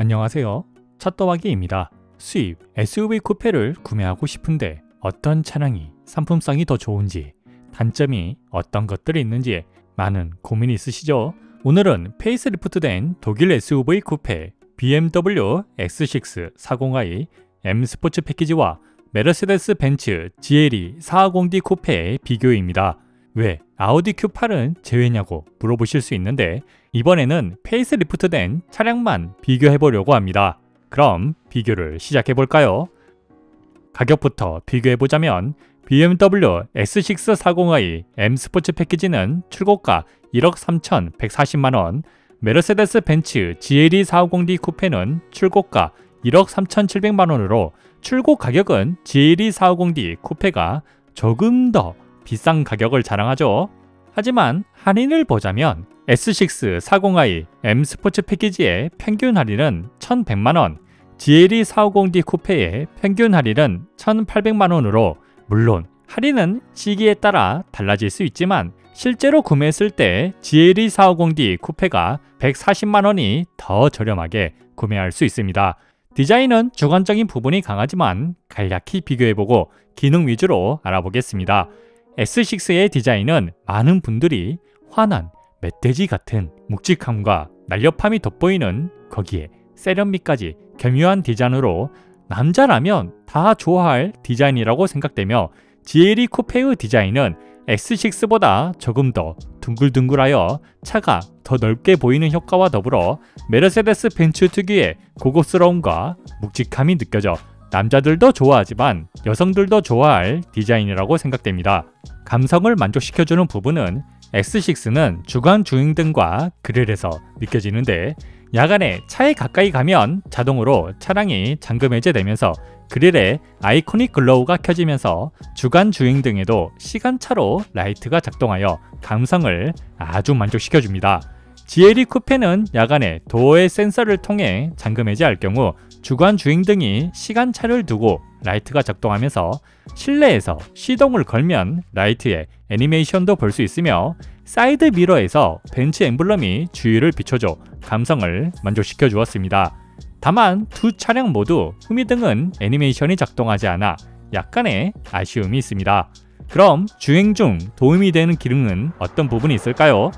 안녕하세요. 차또박이입니다. 수입 SUV 쿠페를 구매하고 싶은데 어떤 차량이 상품성이 더 좋은지, 단점이 어떤 것들이 있는지 많은 고민이 있으시죠? 오늘은 페이스리프트된 독일 SUV 쿠페 BMW X6 40i M 스포츠 패키지와 메르세데스 벤츠 GLE 450D 쿠페의 비교입니다. 왜 아우디 Q8은 제외냐고 물어보실 수 있는데, 이번에는 페이스리프트된 차량만 비교해보려고 합니다. 그럼 비교를 시작해볼까요? 가격부터 비교해보자면 BMW X6 40i M 스포츠 패키지는 출고가 1억 3,140만원, 메르세데스 벤츠 GLE 450D 쿠페는 출고가 1억 3,700만원으로 출고 가격은 GLE 450D 쿠페가 조금 더 비싼 가격을 자랑하죠. 하지만 할인을 보자면 S6 40i M 스포츠 패키지의 평균 할인은 1,100만원, GLE 450D 쿠페의 평균 할인은 1,800만원으로 물론 할인은 시기에 따라 달라질 수 있지만 실제로 구매했을 때 GLE 450D 쿠페가 140만원이 더 저렴하게 구매할 수 있습니다. 디자인은 주관적인 부분이 강하지만 간략히 비교해보고 기능 위주로 알아보겠습니다. S6의 디자인은 많은 분들이 환한 멧돼지 같은 묵직함과 날렵함이 돋보이는, 거기에 세련미까지 겸유한 디자인으로 남자라면 다 좋아할 디자인이라고 생각되며, GLE 쿠페의 디자인은 X6보다 조금 더 둥글둥글하여 차가 더 넓게 보이는 효과와 더불어 메르세데스 벤츠 특유의 고급스러움과 묵직함이 느껴져 남자들도 좋아하지만 여성들도 좋아할 디자인이라고 생각됩니다. 감성을 만족시켜주는 부분은 X6는 주간 주행등과 그릴에서 느껴지는데, 야간에 차에 가까이 가면 자동으로 차량이 잠금 해제되면서 그릴에 아이코닉 글로우가 켜지면서 주간 주행등에도 시간차로 라이트가 작동하여 감성을 아주 만족시켜줍니다. GLE 쿠페는 야간에 도어의 센서를 통해 잠금 해제할 경우 주간 주행등이 시간차를 두고 라이트가 작동하면서 실내에서 시동을 걸면 라이트의 애니메이션도 볼 수 있으며, 사이드 미러에서 벤츠 엠블럼이 주위를 비춰줘 감성을 만족시켜 주었습니다. 다만 두 차량 모두 후미등은 애니메이션이 작동하지 않아 약간의 아쉬움이 있습니다. 그럼 주행 중 도움이 되는 기능은 어떤 부분이 있을까요?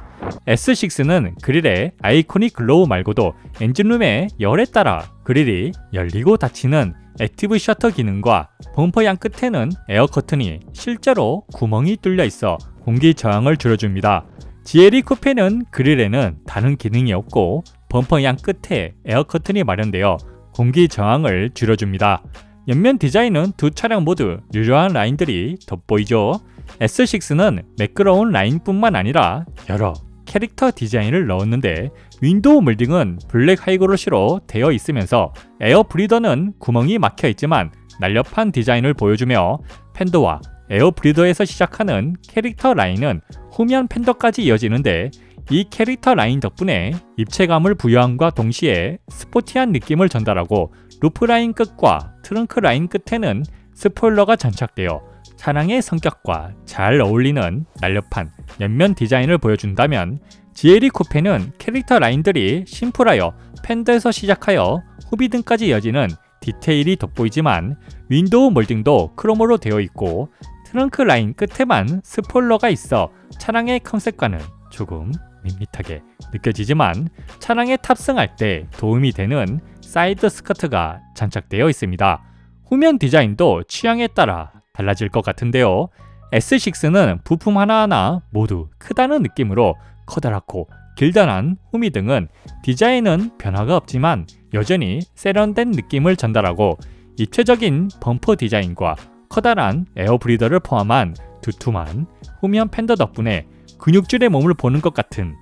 S6는 그릴에 아이코닉 글로우 말고도 엔진룸의 열에 따라 그릴이 열리고 닫히는 액티브 셔터 기능과 범퍼 양 끝에는 에어 커튼이 실제로 구멍이 뚫려 있어 공기 저항을 줄여줍니다. GLE 쿠페는 그릴에는 다른 기능이 없고 범퍼 양 끝에 에어 커튼이 마련되어 공기 저항을 줄여줍니다. 옆면 디자인은 두 차량 모두 유려한 라인들이 돋보이죠. S6는 매끄러운 라인뿐만 아니라 여러 캐릭터 디자인을 넣었는데, 윈도우 몰딩은 블랙 하이글로시로 되어 있으면서 에어 브리더는 구멍이 막혀 있지만 날렵한 디자인을 보여주며, 팬더와 에어 브리더에서 시작하는 캐릭터 라인은 후면 팬더까지 이어지는데, 이 캐릭터 라인 덕분에 입체감을 부여함과 동시에 스포티한 느낌을 전달하고, 루프 라인 끝과 트렁크 라인 끝에는 스포일러가 장착되어 차량의 성격과 잘 어울리는 날렵한 옆면 디자인을 보여준다면, GLE 쿠페는 캐릭터 라인들이 심플하여 팬더에서 시작하여 후비등까지 이어지는 디테일이 돋보이지만 윈도우 몰딩도 크롬으로 되어 있고, 트렁크 라인 끝에만 스포일러가 있어 차량의 컨셉과는 조금 밋밋하게 느껴지지만 차량에 탑승할 때 도움이 되는 사이드 스커트가 장착되어 있습니다. 후면 디자인도 취향에 따라 달라질 것 같은데요. S6는 부품 하나하나 모두 크다는 느낌으로 커다랗고 길다란 후미등은 디자인은 변화가 없지만 여전히 세련된 느낌을 전달하고, 입체적인 범퍼 디자인과 커다란 에어브리더를 포함한 두툼한 후면 팬더 덕분에 근육질의 몸을 보는 것 같은,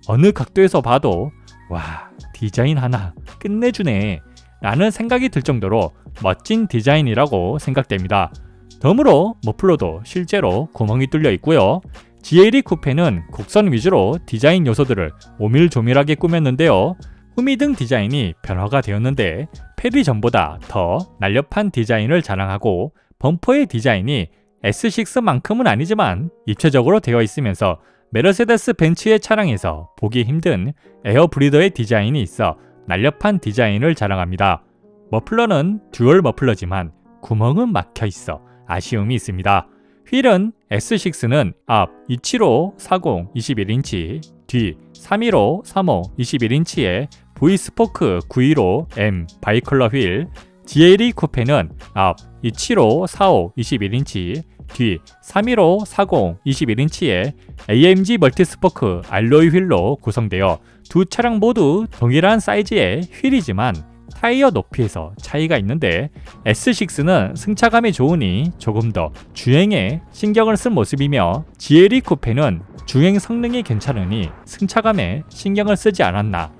어느 각도에서 봐도 와, 디자인 하나 끝내주네 라는 생각이 들 정도로 멋진 디자인이라고 생각됩니다. 덤으로 머플러도 실제로 구멍이 뚫려 있고요. GLE 쿠페는 곡선 위주로 디자인 요소들을 오밀조밀하게 꾸몄는데요. 후미등 디자인이 변화가 되었는데 패리 전보다 더 날렵한 디자인을 자랑하고, 범퍼의 디자인이 S6만큼은 아니지만 입체적으로 되어 있으면서 메르세데스 벤츠의 차량에서 보기 힘든 에어 브리더의 디자인이 있어 날렵한 디자인을 자랑합니다. 머플러는 듀얼 머플러지만 구멍은 막혀 있어 아쉬움이 있습니다. 휠은 S6는 앞 275/40 21인치, 뒤 315/35 21인치의 V스포크 915M 바이컬러 휠, GLE 쿠페는 앞 275/45 21인치, 뒤 315/40 21인치의 AMG 멀티스포크 알로이 휠로 구성되어 두 차량 모두 동일한 사이즈의 휠이지만 타이어 높이에서 차이가 있는데 S6는 승차감이 좋으니 조금 더 주행에 신경을 쓴 모습이며 GLE 쿠페는 주행 성능이 괜찮으니 승차감에 신경을 쓰지 않았나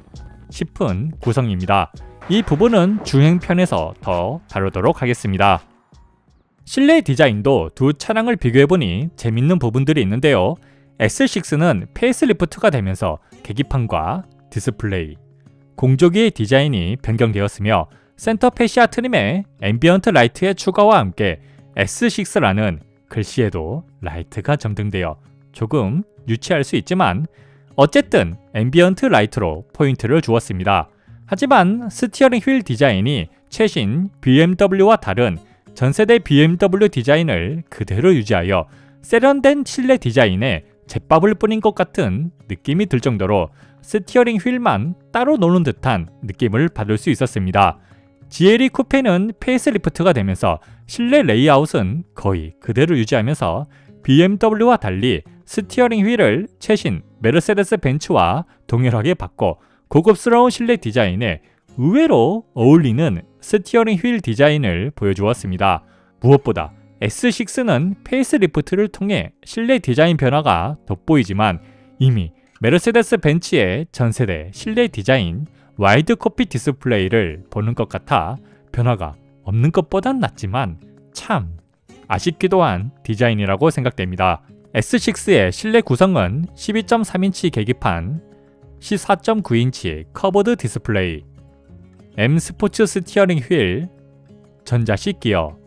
싶은 구성입니다. 이 부분은 주행편에서 더 다루도록 하겠습니다. 실내 디자인도 두 차량을 비교해보니 재밌는 부분들이 있는데요. S6는 페이스리프트가 되면서 계기판과 디스플레이, 공조기의 디자인이 변경되었으며 센터 패시아 트림에 앰비언트 라이트의 추가와 함께 S6라는 글씨에도 라이트가 점등되어 조금 유치할 수 있지만 어쨌든 앰비언트 라이트로 포인트를 주었습니다. 하지만 스티어링 휠 디자인이 최신 BMW와 다른 전세대 BMW 디자인을 그대로 유지하여 세련된 실내 디자인에 잿밥을 뿌린 것 같은 느낌이 들 정도로 스티어링 휠만 따로 노는 듯한 느낌을 받을 수 있었습니다. GLE 쿠페는 페이스리프트가 되면서 실내 레이아웃은 거의 그대로 유지하면서 BMW와 달리 스티어링 휠을 최신 메르세데스 벤츠와 동일하게 바꿔 고급스러운 실내 디자인에 의외로 어울리는 스티어링 휠 디자인을 보여주었습니다. 무엇보다 S6는 페이스리프트를 통해 실내 디자인 변화가 돋보이지만 이미 메르세데스 벤츠의 전세대 실내 디자인 와이드 코피 디스플레이를 보는 것 같아 변화가 없는 것보단 낫지만 참 아쉽기도 한 디자인이라고 생각됩니다. S6의 실내 구성은 12.3인치 계기판, 14.9인치 커버드 디스플레이, M 스포츠 스티어링 휠, 전자식 기어,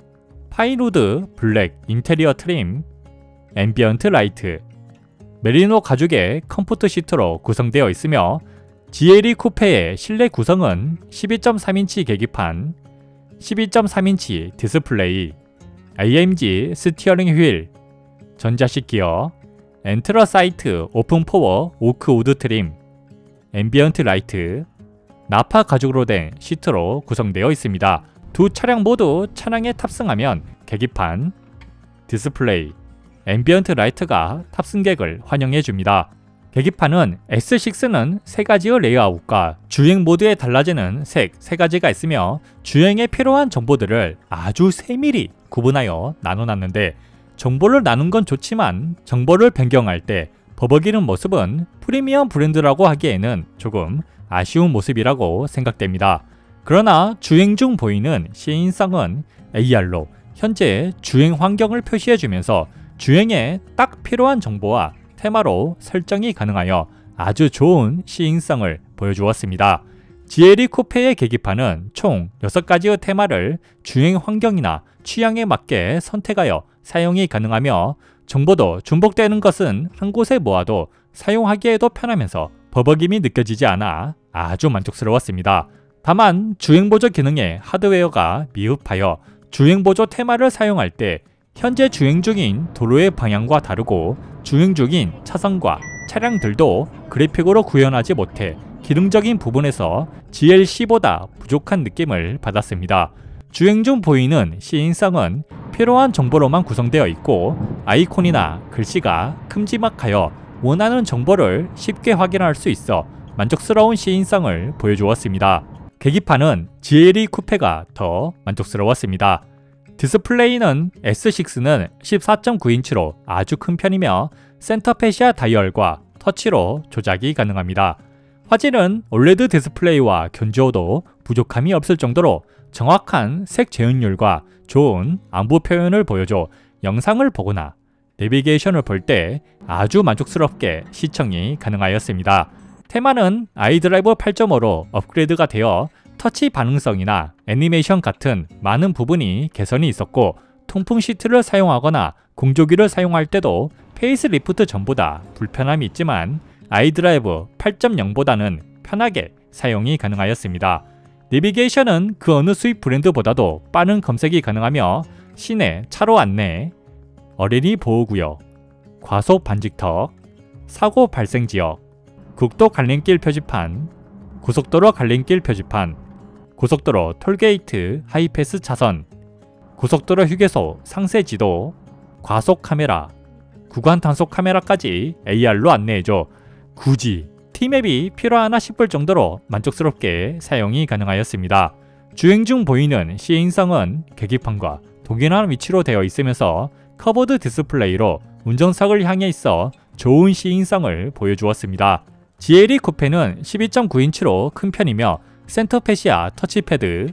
파인우드 블랙 인테리어 트림, 앰비언트 라이트, 메리노 가죽의 컴포트 시트로 구성되어 있으며 GLE 쿠페의 실내 구성은 12.3인치 계기판, 12.3인치 디스플레이, AMG 스티어링 휠, 전자식 기어, 엔트러사이트 오픈 포워 오크 우드 트림, 앰비언트 라이트, 나파 가죽으로 된 시트로 구성되어 있습니다. 두 차량 모두 차량에 탑승하면 계기판, 디스플레이, 앰비언트 라이트가 탑승객을 환영해줍니다. 계기판은 S6는 세 가지의 레이아웃과 주행 모드에 달라지는 색 3가지가 있으며 주행에 필요한 정보들을 아주 세밀히 구분하여 나눠놨는데 정보를 나눈 건 좋지만 정보를 변경할 때 버벅이는 모습은 프리미엄 브랜드라고 하기에는 조금 아쉬운 모습이라고 생각됩니다. 그러나 주행 중 보이는 시인성은 AR로 현재 주행 환경을 표시해주면서 주행에 딱 필요한 정보와 테마로 설정이 가능하여 아주 좋은 시인성을 보여주었습니다. GLE 쿠페의 계기판은 총 6가지의 테마를 주행 환경이나 취향에 맞게 선택하여 사용이 가능하며 정보도 중복되는 것은 한 곳에 모아도 사용하기에도 편하면서 버벅임이 느껴지지 않아 아주 만족스러웠습니다. 다만 주행보조 기능의 하드웨어가 미흡하여 주행보조 테마를 사용할 때 현재 주행 중인 도로의 방향과 다르고 주행 중인 차선과 차량들도 그래픽으로 구현하지 못해 기능적인 부분에서 GLC보다 부족한 느낌을 받았습니다. 주행 중 보이는 시인성은 필요한 정보로만 구성되어 있고 아이콘이나 글씨가 큼지막하여 원하는 정보를 쉽게 확인할 수 있어 만족스러운 시인성을 보여주었습니다. 계기판은 GLE 쿠페가 더 만족스러웠습니다. 디스플레이는 S6는 14.9인치로 아주 큰 편이며 센터 패시아 다이얼과 터치로 조작이 가능합니다. 화질은 올레드 디스플레이와 견주어도 부족함이 없을 정도로 정확한 색 재현율과 좋은 안부 표현을 보여줘 영상을 보거나 내비게이션을 볼 때 아주 만족스럽게 시청이 가능하였습니다. 테마는 아이드라이브 8.5로 업그레이드가 되어 터치 반응성이나 애니메이션 같은 많은 부분이 개선이 있었고 통풍 시트를 사용하거나 공조기를 사용할 때도 페이스리프트 전보다 불편함이 있지만 아이드라이브 8.0보다는 편하게 사용이 가능하였습니다. 내비게이션은 그 어느 수입 브랜드보다도 빠른 검색이 가능하며 시내 차로 안내, 어린이 보호구역, 과속 반직턱, 사고 발생 지역, 국도 갈림길 표지판, 고속도로 갈림길 표지판, 고속도로 톨게이트 하이패스 차선, 고속도로 휴게소 상세 지도, 과속 카메라, 구간 단속 카메라까지 AR로 안내해줘 굳이 T맵이 필요하나 싶을 정도로 만족스럽게 사용이 가능하였습니다. 주행 중 보이는 시인성은 계기판과 동일한 위치로 되어 있으면서 커버드 디스플레이로 운전석을 향해 있어 좋은 시인성을 보여주었습니다. GLE 쿠페는 12.9인치로 큰 편이며 센터페시아 터치패드,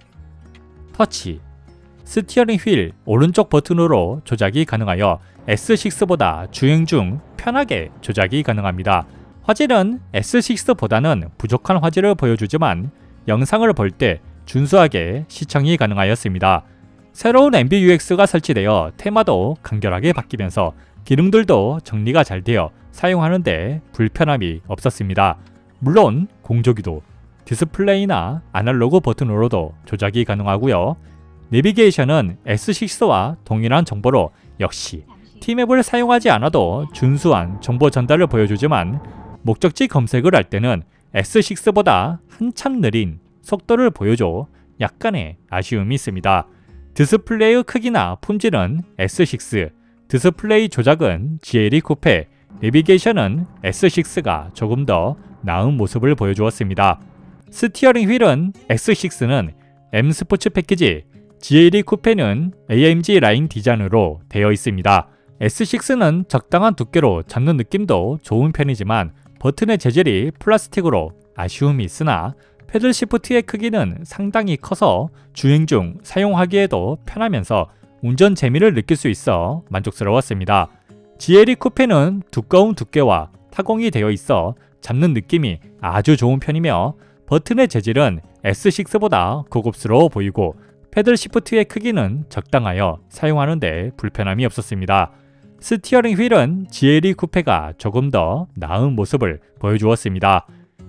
터치, 스티어링 휠 오른쪽 버튼으로 조작이 가능하여 S6보다 주행 중 편하게 조작이 가능합니다. 화질은 S6보다는 부족한 화질을 보여주지만 영상을 볼 때 준수하게 시청이 가능하였습니다. 새로운 MBUX가 설치되어 테마도 간결하게 바뀌면서 기능들도 정리가 잘 되어 사용하는데 불편함이 없었습니다. 물론 공조기도 디스플레이나 아날로그 버튼으로도 조작이 가능하고요. 내비게이션은 S6와 동일한 정보로 역시 T맵을 사용하지 않아도 준수한 정보 전달을 보여주지만 목적지 검색을 할 때는 S6보다 한참 느린 속도를 보여줘 약간의 아쉬움이 있습니다. 디스플레이의 크기나 품질은 S6, 디스플레이 조작은 GLE 쿠페, 내비게이션은 S6가 조금 더 나은 모습을 보여주었습니다. 스티어링 휠은 S6는 M 스포츠 패키지, GLE 쿠페는 AMG 라인 디자인으로 되어 있습니다. S6는 적당한 두께로 잡는 느낌도 좋은 편이지만 버튼의 재질이 플라스틱으로 아쉬움이 있으나 패들 시프트의 크기는 상당히 커서 주행 중 사용하기에도 편하면서 운전 재미를 느낄 수 있어 만족스러웠습니다. GLE 쿠페는 두꺼운 두께와 타공이 되어 있어 잡는 느낌이 아주 좋은 편이며 버튼의 재질은 S6보다 고급스러워 보이고 패들 시프트의 크기는 적당하여 사용하는데 불편함이 없었습니다. 스티어링 휠은 GLE 쿠페가 조금 더 나은 모습을 보여주었습니다.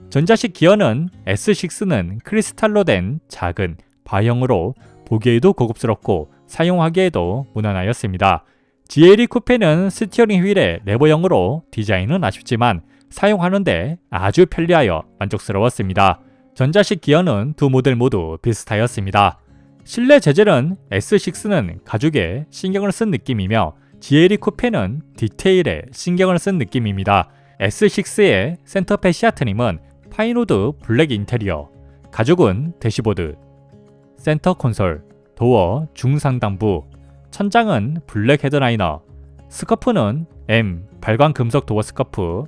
전자식 기어는 S6는 크리스탈로 된 작은 바형으로 보기에도 고급스럽고 사용하기에도 무난하였습니다. GLE 쿠페는 스티어링 휠의 레버형으로 디자인은 아쉽지만 사용하는데 아주 편리하여 만족스러웠습니다. 전자식 기어는 두 모델 모두 비슷하였습니다. 실내 재질은 S6는 가죽에 신경을 쓴 느낌이며 GLE 쿠페는 디테일에 신경을 쓴 느낌입니다. S6의 센터페시아 트림은 파인우드 블랙 인테리어, 가죽은 대시보드, 센터 콘솔, 도어 중상단부, 천장은 블랙 헤드라이너, 스커프는 M 발광 금속 도어 스커프,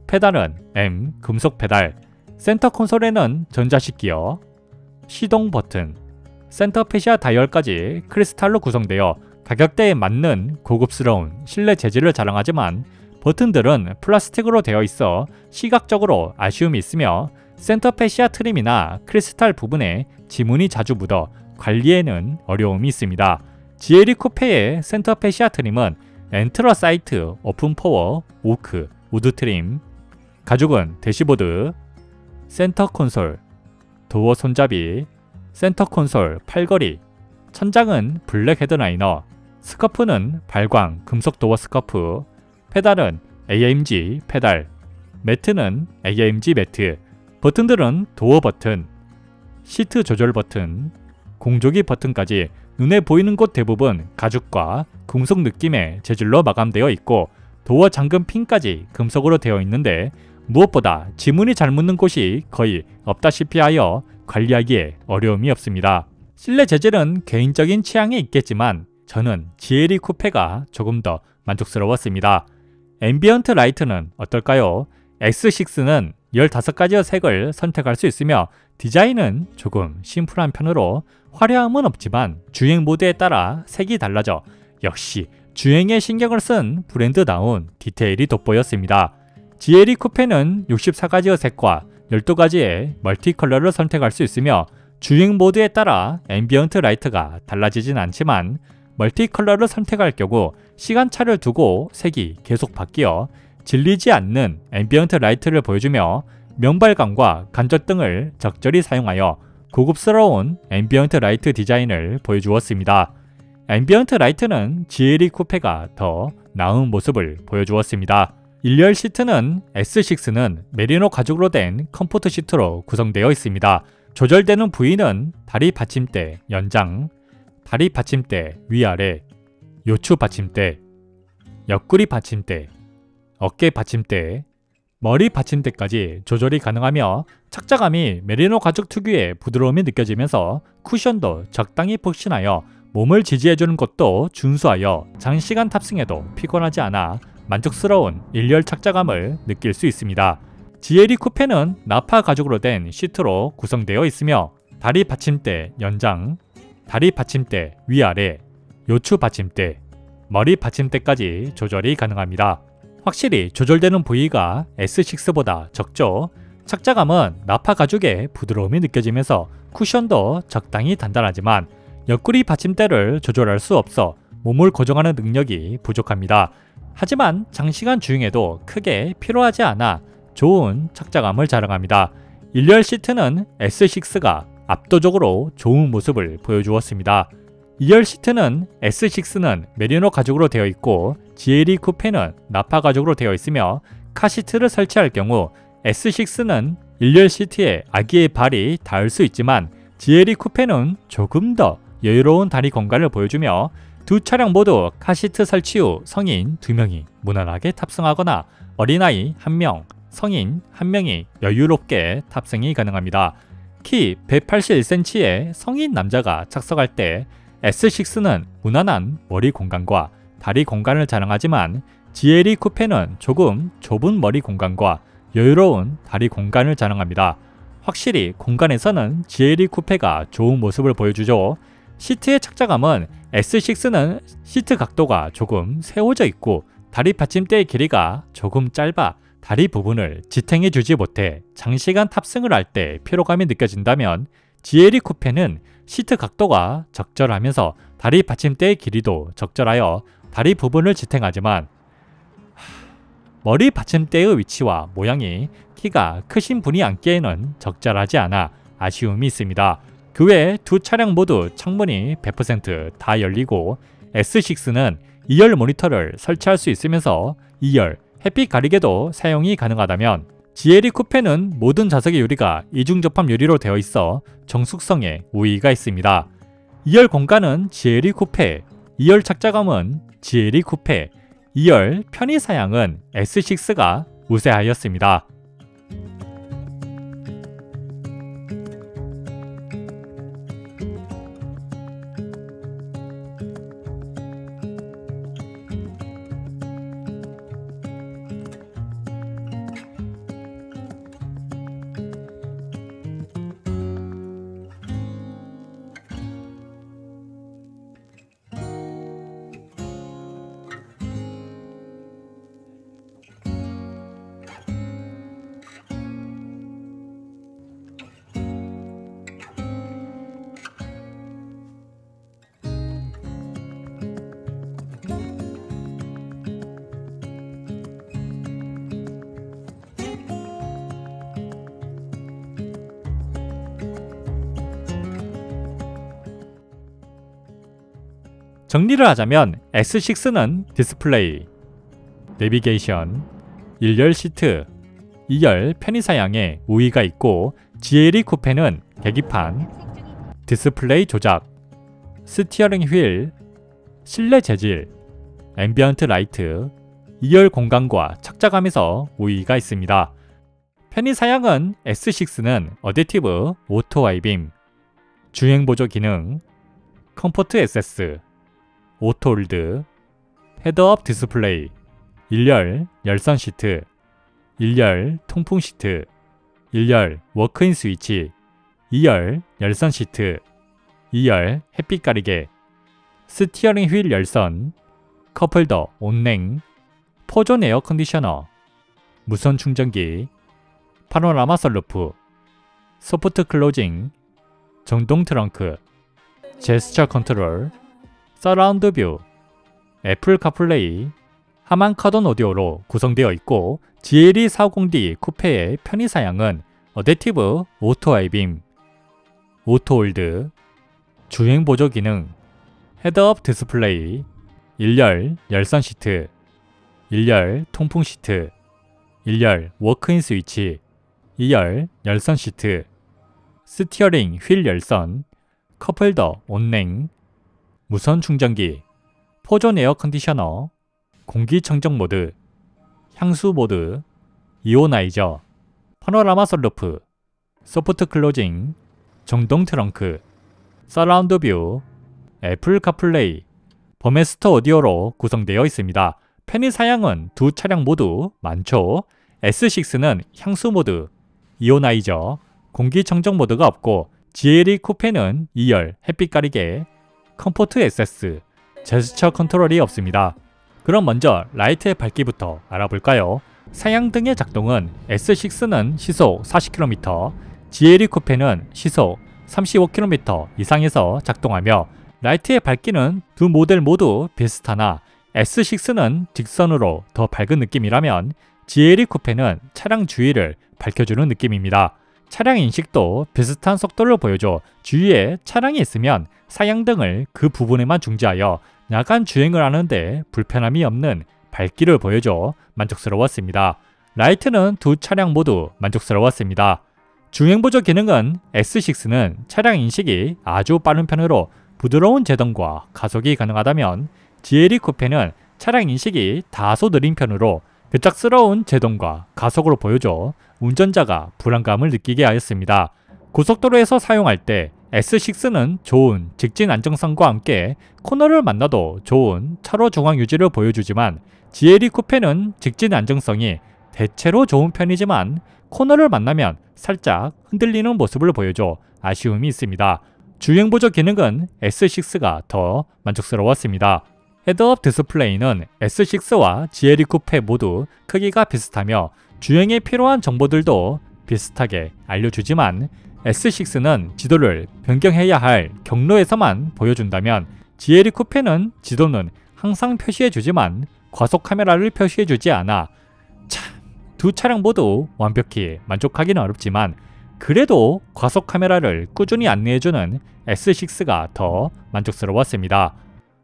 페달은 M 금속 페달, 센터 콘솔에는 전자식 기어, 시동 버튼, 센터페시아 다이얼까지 크리스탈로 구성되어 가격대에 맞는 고급스러운 실내 재질을 자랑하지만 버튼들은 플라스틱으로 되어 있어 시각적으로 아쉬움이 있으며 센터페시아 트림이나 크리스탈 부분에 지문이 자주 묻어 관리에는 어려움이 있습니다. GLE 쿠페의 센터페시아 트림은 엔트러사이트 오픈포워 오크 우드 트림, 가죽은 대시보드, 센터 콘솔, 도어 손잡이, 센터 콘솔 팔걸이, 천장은 블랙 헤드라이너, 스커프는 발광 금속 도어 스커프, 페달은 AMG 페달, 매트는 AMG 매트, 버튼들은 도어 버튼, 시트 조절 버튼, 공조기 버튼까지 눈에 보이는 곳 대부분 가죽과 금속 느낌의 재질로 마감되어 있고 도어 잠금 핀까지 금속으로 되어 있는데 무엇보다 지문이 잘 묻는 곳이 거의 없다시피 하여 관리하기에 어려움이 없습니다. 실내 재질은 개인적인 취향에 있겠지만 저는 GLE 쿠페가 조금 더 만족스러웠습니다. 앰비언트 라이트는 어떨까요? S6는 15가지의 색을 선택할 수 있으며 디자인은 조금 심플한 편으로 화려함은 없지만 주행 모드에 따라 색이 달라져 역시 주행에 신경을 쓴 브랜드다운 디테일이 돋보였습니다. GLE 쿠페는 64가지의 색과 12가지의 멀티 컬러를 선택할 수 있으며 주행 모드에 따라 앰비언트 라이트가 달라지진 않지만 멀티 컬러를 선택할 경우 시간차를 두고 색이 계속 바뀌어 질리지 않는 앰비언트 라이트를 보여주며 명발감과 간접 등을 적절히 사용하여 고급스러운 앰비언트 라이트 디자인을 보여주었습니다. 앰비언트 라이트는 GLE 쿠페가 더 나은 모습을 보여주었습니다. 1열 시트는 S6는 메리노 가죽으로 된 컴포트 시트로 구성되어 있습니다. 조절되는 부위는 다리 받침대 연장, 다리 받침대 위아래, 요추 받침대, 옆구리 받침대, 어깨 받침대, 머리 받침대까지 조절이 가능하며 착자감이 메리노 가죽 특유의 부드러움이 느껴지면서 쿠션도 적당히 푹신하여 몸을 지지해주는 것도 준수하여 장시간 탑승해도 피곤하지 않아 만족스러운 1열 착자감을 느낄 수 있습니다. GLE 쿠페는 나파 가죽으로 된 시트로 구성되어 있으며 다리 받침대 연장, 다리 받침대 위아래, 요추 받침대, 머리 받침대까지 조절이 가능합니다. 확실히 조절되는 부위가 S6보다 적죠. 착자감은 나파 가죽의 부드러움이 느껴지면서 쿠션도 적당히 단단하지만 옆구리 받침대를 조절할 수 없어 몸을 고정하는 능력이 부족합니다. 하지만 장시간 주행에도 크게 피로하지 않아 좋은 착자감을 자랑합니다. 1열 시트는 S6가 압도적으로 좋은 모습을 보여주었습니다. 2열 시트는 S6는 메리노 가죽으로 되어 있고 GLE 쿠페는 나파 가죽으로 되어 있으며 카시트를 설치할 경우 S6는 1열 시트에 아기의 발이 닿을 수 있지만 GLE 쿠페는 조금 더 여유로운 다리 공간을 보여주며 두 차량 모두 카시트 설치 후 성인 2명이 무난하게 탑승하거나 어린아이 1명, 성인 1명이 여유롭게 탑승이 가능합니다. 키 181cm의 성인 남자가 착석할 때 S6는 무난한 머리 공간과 다리 공간을 자랑하지만 GLE 쿠페는 조금 좁은 머리 공간과 여유로운 다리 공간을 자랑합니다. 확실히 공간에서는 GLE 쿠페가 좋은 모습을 보여주죠. 시트의 착자감은 S6는 시트 각도가 조금 세워져 있고 다리 받침대의 길이가 조금 짧아 다리 부분을 지탱해 주지 못해 장시간 탑승을 할 때 피로감이 느껴진다면 GLE 쿠페는 시트 각도가 적절하면서 다리 받침대의 길이도 적절하여 다리 부분을 지탱하지만 머리 받침대의 위치와 모양이 키가 크신 분이 앉기에는 적절하지 않아 아쉬움이 있습니다. 그 외 두 차량 모두 창문이 100% 다 열리고 S6는 2열 모니터를 설치할 수 있으면서 2열 햇빛 가리개도 사용이 가능하다면 GLE 쿠페는 모든 좌석의 유리가 이중접합 유리로 되어 있어 정숙성에 우위가 있습니다. 2열 공간은 GLE 쿠페, 2열 착자감은 GLE 쿠페, 2열 편의 사양은 S6가 우세하였습니다. 정리를 하자면 S6는 디스플레이, 내비게이션, 1열 시트, 2열 편의사양에 우위가 있고 GLE 쿠페는 계기판, 디스플레이 조작, 스티어링 휠, 실내 재질, 앰비언트 라이트, 2열 공간과 착자감에서 우위가 있습니다. 편의사양은 S6는 어댑티브 오토 하이빔, 주행보조 기능, 컴포트 액세스, 오토 홀드, 헤드업 디스플레이, 1열 열선 시트, 1열 통풍 시트, 1열 워크인 스위치, 2열 열선 시트, 2열 햇빛 가리개, 스티어링 휠 열선, 컵홀더 온냉, 포존 에어 컨디셔너, 무선 충전기, 파노라마 선루프, 소프트 클로징, 전동 트렁크, 제스처 컨트롤, 서라운드 뷰, 애플 카플레이, 하만 카돈 오디오로 구성되어 있고 GLE450D 쿠페의 편의 사양은 어댑티브 오토 하이빔, 오토 홀드, 주행 보조 기능, 헤드업 디스플레이, 일열 열선 시트, 일열 통풍 시트, 일열 워크인 스위치, 2열 열선 시트, 스티어링 휠 열선, 컵홀더 온냉, 무선 충전기, 포존 에어 컨디셔너, 공기청정 모드, 향수 모드, 이오나이저, 파노라마 선루프, 소프트 클로징, 정동 트렁크, 서라운드 뷰, 애플 카플레이, 버메스터 오디오로 구성되어 있습니다. 편의 사양은 두 차량 모두 많죠. S6는 향수 모드, 이오나이저, 공기청정 모드가 없고 GLE 쿠페는 2열 햇빛 가리개, 컴포트 SS, 제스처 컨트롤이 없습니다. 그럼 먼저 라이트의 밝기부터 알아볼까요? 사양등의 작동은 S6는 시속 40km, GLE 쿠페는 시속 35km 이상에서 작동하며 라이트의 밝기는 두 모델 모두 비슷하나 S6는 직선으로 더 밝은 느낌이라면 GLE 쿠페는 차량 주위를 밝혀주는 느낌입니다. 차량 인식도 비슷한 속도를 보여줘 주위에 차량이 있으면 사양등을 그 부분에만 중지하여 야간 주행을 하는데 불편함이 없는 밝기를 보여줘 만족스러웠습니다. 라이트는 두 차량 모두 만족스러웠습니다. 주행보조 기능은 S6는 차량 인식이 아주 빠른 편으로 부드러운 제동과 가속이 가능하다면 GLE 쿠페는 차량 인식이 다소 느린 편으로 급작스러운 제동과 가속으로 보여줘 운전자가 불안감을 느끼게 하였습니다. 고속도로에서 사용할 때 S6는 좋은 직진 안정성과 함께 코너를 만나도 좋은 차로 중앙 유지를 보여주지만 GLE 쿠페는 직진 안정성이 대체로 좋은 편이지만 코너를 만나면 살짝 흔들리는 모습을 보여줘 아쉬움이 있습니다. 주행보조 기능은 S6가 더 만족스러웠습니다. 헤드업 디스플레이는 S6와 GLE 쿠페 모두 크기가 비슷하며 주행에 필요한 정보들도 비슷하게 알려주지만 S6는 지도를 변경해야 할 경로에서만 보여준다면 GLE 쿠페는 지도는 항상 표시해주지만 과속 카메라를 표시해주지 않아 참, 두 차량 모두 완벽히 만족하기는 어렵지만 그래도 과속 카메라를 꾸준히 안내해주는 S6가 더 만족스러웠습니다.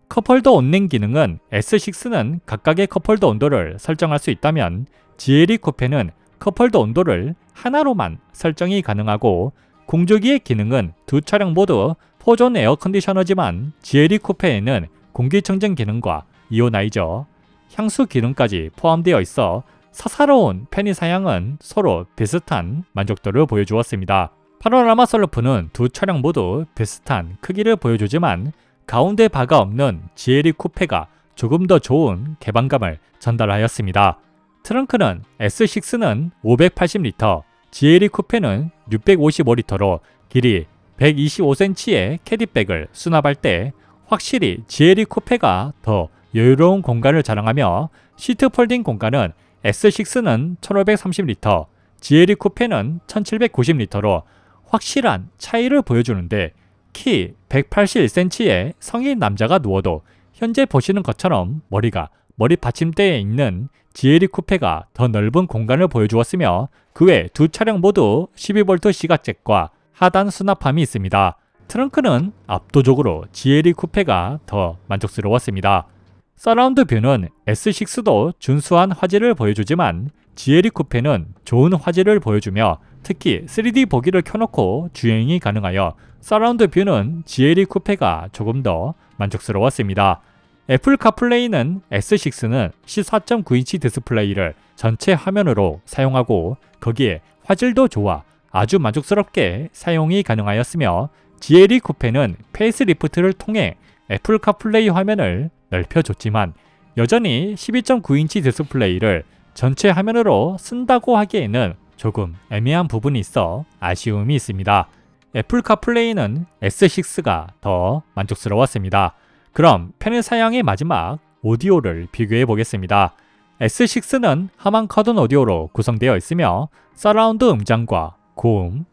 컵홀더 온냉 기능은 S6는 각각의 컵홀더 온도를 설정할 수 있다면 GLE 쿠페는 컵홀더 온도를 하나로만 설정이 가능하고 공조기의 기능은 두 차량 모두 포존 에어 컨디셔너지만 GLE 쿠페에는 공기청정 기능과 이오나이저, 향수 기능까지 포함되어 있어 사사로운 편의 사양은 서로 비슷한 만족도를 보여주었습니다. 파노라마 선루프는 두 차량 모두 비슷한 크기를 보여주지만 가운데 바가 없는 GLE 쿠페가 조금 더 좋은 개방감을 전달하였습니다. 트렁크는 S6는 580리터, GLE 쿠페는 655리터로 길이 125cm의 캐디백을 수납할 때 확실히 GLE 쿠페가 더 여유로운 공간을 자랑하며 시트 폴딩 공간은 S6는 1530리터, GLE 쿠페는 1790리터로 확실한 차이를 보여주는데 키 181cm의 성인 남자가 누워도 현재 보시는 것처럼 머리가 머리 받침대에 있는 GLE 쿠페가 더 넓은 공간을 보여주었으며 그 외 두 차량 모두 12V 시가잭과 하단 수납함이 있습니다. 트렁크는 압도적으로 GLE 쿠페가 더 만족스러웠습니다. 서라운드 뷰는 S6도 준수한 화질을 보여주지만 GLE 쿠페는 좋은 화질을 보여주며 특히 3D 보기를 켜놓고 주행이 가능하여 서라운드 뷰는 GLE 쿠페가 조금 더 만족스러웠습니다. 애플 카플레이는 S6는 14.9인치 디스플레이를 전체 화면으로 사용하고 거기에 화질도 좋아 아주 만족스럽게 사용이 가능하였으며 GLE 쿠페는 페이스리프트를 통해 애플 카플레이 화면을 넓혀줬지만 여전히 12.9인치 디스플레이를 전체 화면으로 쓴다고 하기에는 조금 애매한 부분이 있어 아쉬움이 있습니다. 애플 카플레이는 S6가 더 만족스러웠습니다. 그럼 편의 사양의 마지막 오디오를 비교해 보겠습니다. S6는 하만 카돈 오디오로 구성되어 있으며 서라운드 음장과 고음,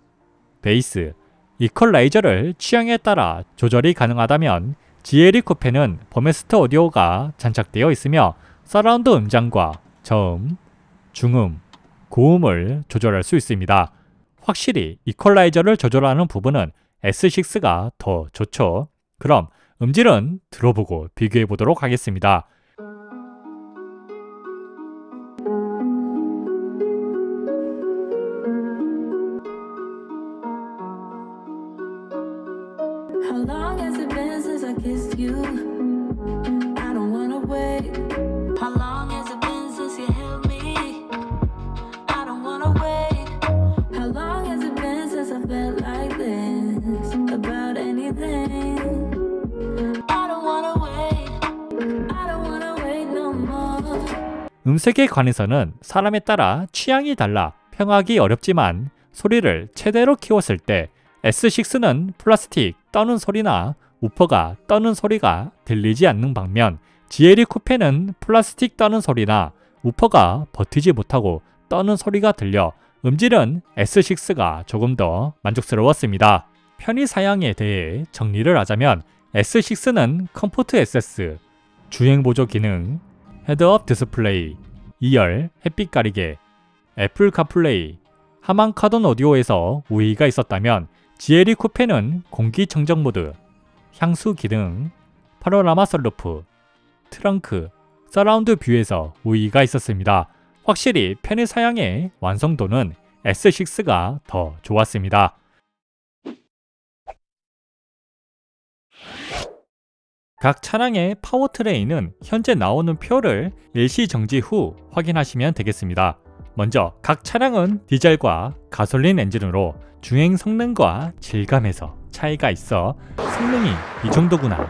베이스, 이퀄라이저를 취향에 따라 조절이 가능하다면 GLE 쿠페는 버메스터 오디오가 장착되어 있으며 서라운드 음장과 저음, 중음, 고음을 조절할 수 있습니다. 확실히 이퀄라이저를 조절하는 부분은 S6가 더 좋죠. 그럼 음질은 들어보고 비교해 보도록 하겠습니다. How long has it been since I kissed you? I don't wanna wait. How long has it been since you held me? I don't wanna wait. How long has it been since I felt like this about anything? I don't wanna wait. I don't wanna wait no more. 음색에 관해서는 사람에 따라 취향이 달라 평하기 어렵지만 소리를 최대로 키웠을 때 S6는 플라스틱 떠는 소리나 우퍼가 떠는 소리가 들리지 않는 반면 GLE 쿠페는 플라스틱 떠는 소리나 우퍼가 버티지 못하고 떠는 소리가 들려 음질은 S6가 조금 더 만족스러웠습니다. 편의 사양에 대해 정리를 하자면 S6는 컴포트 SS, 주행 보조 기능, 헤드업 디스플레이, 2열 햇빛 가리개, 애플 카플레이, 하만 카돈 오디오에서 우위가 있었다면 GLE 쿠페는 공기청정 모드, 향수 기능, 파노라마 선루프, 트렁크, 서라운드 뷰에서 우위가 있었습니다. 확실히 편의 사양의 완성도는 S6가 더 좋았습니다. 각 차량의 파워트레인은 현재 나오는 표를 일시정지 후 확인하시면 되겠습니다. 먼저 각 차량은 디젤과 가솔린 엔진으로 주행 성능과 질감에서 차이가 있어 성능이 이 정도구나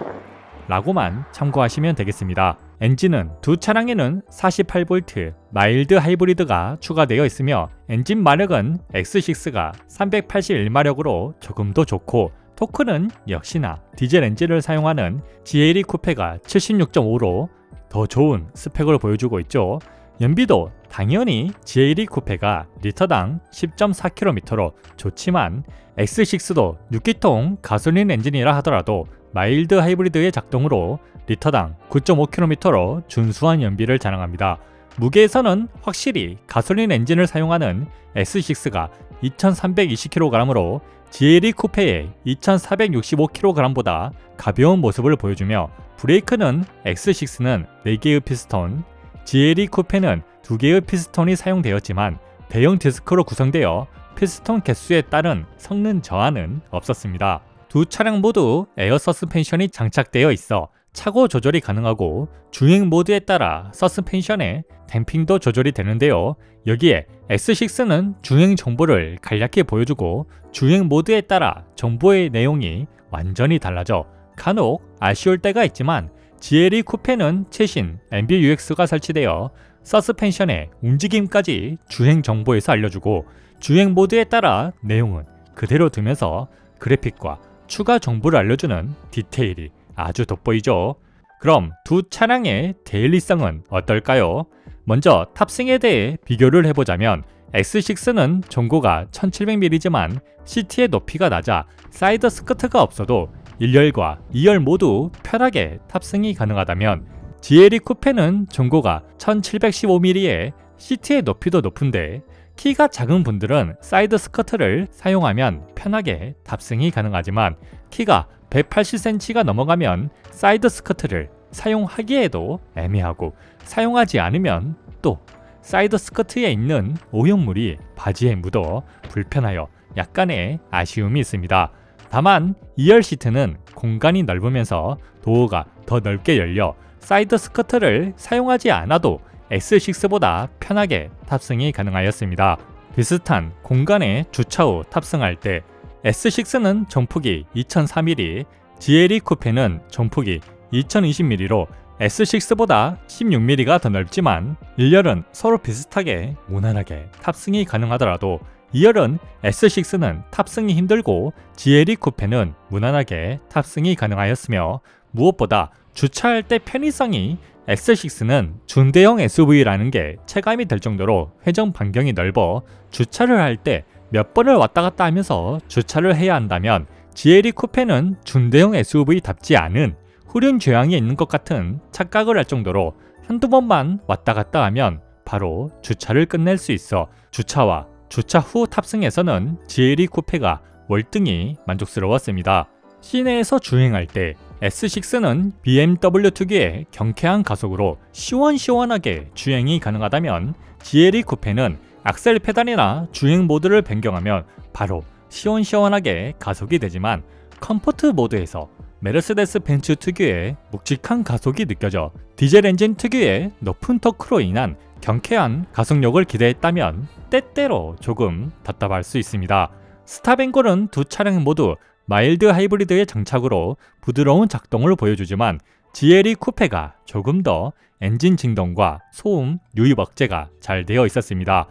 라고만 참고하시면 되겠습니다. 엔진은 두 차량에는 48V 마일드 하이브리드가 추가되어 있으며 엔진 마력은 X6가 381마력으로 조금 더 좋고 토크는 역시나 디젤 엔진을 사용하는 GLE 쿠페가 76.5로 더 좋은 스펙을 보여주고 있죠. 연비도 당연히 GLE 쿠페가 리터당 10.4km로 좋지만 X6도 6기통 가솔린 엔진이라 하더라도 마일드 하이브리드의 작동으로 리터당 9.5km로 준수한 연비를 자랑합니다. 무게에서는 확실히 가솔린 엔진을 사용하는 S6가 2320kg으로 GLE 쿠페의 2465kg보다 가벼운 모습을 보여주며 브레이크는 X6는 4개의 피스톤, GLE 쿠페는 2개의 피스톤이 사용되었지만 대형 디스크로 구성되어 피스톤 개수에 따른 성능 저하는 없었습니다. 두 차량 모두 에어 서스펜션이 장착되어 있어 차고 조절이 가능하고 주행 모드에 따라 서스펜션의 댐핑도 조절이 되는데요. 여기에 S6는 주행 정보를 간략히 보여주고 주행 모드에 따라 정보의 내용이 완전히 달라져 간혹 아쉬울 때가 있지만 GLE 쿠페는 최신 MBUX가 설치되어 서스펜션의 움직임까지 주행 정보에서 알려주고 주행 모드에 따라 내용은 그대로 두면서 그래픽과 추가 정보를 알려주는 디테일이 아주 돋보이죠. 그럼 두 차량의 데일리성은 어떨까요? 먼저 탑승에 대해 비교를 해보자면 X6는 전고가 1700mm지만 시트의 높이가 낮아 사이드 스커트가 없어도 1열과 2열 모두 편하게 탑승이 가능하다면 GLE 쿠페는 전고가 1715mm에 시트의 높이도 높은데 키가 작은 분들은 사이드 스커트를 사용하면 편하게 탑승이 가능하지만 키가 180cm가 넘어가면 사이드 스커트를 사용하기에도 애매하고 사용하지 않으면 또 사이드 스커트에 있는 오염물이 바지에 묻어 불편하여 약간의 아쉬움이 있습니다. 다만 2열 시트는 공간이 넓으면서 도어가 더 넓게 열려 사이드 스커트를 사용하지 않아도 X6보다 편하게 탑승이 가능하였습니다. 비슷한 공간에 주차 후 탑승할 때 S6는 전폭이 2004mm, GLE 쿠페는 전폭이 2020mm로 S6보다 16mm가 더 넓지만 1열은 서로 비슷하게 무난하게 탑승이 가능하더라도 2열은 S6는 탑승이 힘들고 GLE 쿠페는 무난하게 탑승이 가능하였으며 무엇보다 주차할 때 편의성이 S6는 중대형 SUV라는 게 체감이 될 정도로 회전 반경이 넓어 주차를 할 때 몇 번을 왔다 갔다 하면서 주차를 해야 한다면 GLE 쿠페는 중대형 SUV답지 않은 후륜 조향이 있는 것 같은 착각을 할 정도로 한두 번만 왔다 갔다 하면 바로 주차를 끝낼 수 있어 주차와 주차 후 탑승에서는 GLE 쿠페가 월등히 만족스러웠습니다. 시내에서 주행할 때 S6는 BMW 특유의 경쾌한 가속으로 시원시원하게 주행이 가능하다면 GLE 쿠페는 악셀 페달이나 주행 모드를 변경하면 바로 시원시원하게 가속이 되지만 컴포트 모드에서 메르세데스 벤츠 특유의 묵직한 가속이 느껴져 디젤 엔진 특유의 높은 토크로 인한 경쾌한 가속력을 기대했다면 때때로 조금 답답할 수 있습니다. 스탑앤고는 두 차량 모두 마일드 하이브리드의 장착으로 부드러운 작동을 보여주지만 GLE 쿠페가 조금 더 엔진 진동과 소음 유입 억제가 잘 되어 있었습니다.